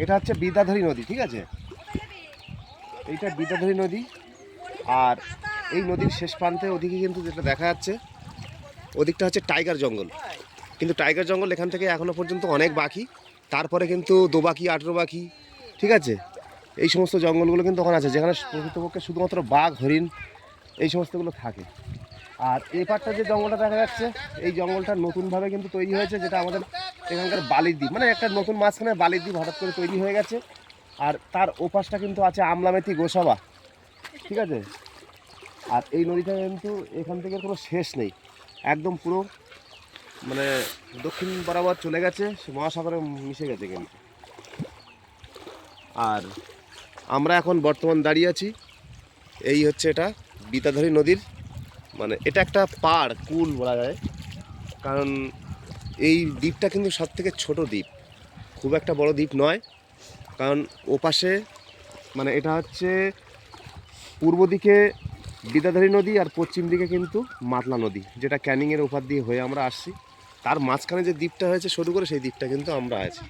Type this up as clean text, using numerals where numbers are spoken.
এটা হচ্ছে বিদ্যাধরী নদী, ঠিক আছে? এইটা বিদ্যাধরী নদী। আর এই নদীর শেষ প্রান্তে ওদিকে কিন্তু যেটা দেখা যাচ্ছে ওদিকটা হচ্ছে টাইগার জঙ্গল। কিন্তু টাইগার জঙ্গল এখান থেকে এখনও পর্যন্ত অনেক বাকি। তারপরে কিন্তু দোবাকি, আঠেরোবাকি, ঠিক আছে, এই সমস্ত জঙ্গলগুলো কিন্তু ওখানে আছে, যেখানে প্রকৃতপক্ষে শুধুমাত্র বাঘ, হরিণ এই সমস্তগুলো থাকে। আর এই পাটটা যে জঙ্গলটা দেখা যাচ্ছে, এই জঙ্গলটা নতুনভাবে কিন্তু তৈরি হয়েছে, যেটা আমাদের এখানকার বালির দ্বীপ, মানে একটা নতুন মাঝখানে বালির দ্বীপ হঠাৎ করে তৈরি হয়ে গেছে। আর তার ওপাশটা কিন্তু আছে আমলামেতি, গোসাবা, ঠিক আছে? আর এই নদীটা কিন্তু এখান থেকে কোনো শেষ নেই, একদম পুরো মানে দক্ষিণ বরাবর চলে গেছে, সে মহাসাগরে মিশে গেছে কিন্তু। আর আমরা এখন বর্তমান দাঁড়িয়ে আছি, এই হচ্ছে এটা বিদ্যাধরী নদীর, মানে এটা একটা পাড়, কুল বলা যায়, কারণ এই দ্বীপটা কিন্তু সব থেকে ছোটো দ্বীপ, খুব একটা বড় দ্বীপ নয়। কারণ ওপাশে মানে এটা হচ্ছে পূর্ব দিকে বিদ্যাধরী নদী আর পশ্চিম দিকে কিন্তু মাতলা নদী, যেটা ক্যানিংয়ের ওপার দিয়ে হয়ে আমরা আসছি। তার মাঝখানে যে দ্বীপটা হয়েছে শুরু করে, সেই দ্বীপটা কিন্তু আমরা আছি।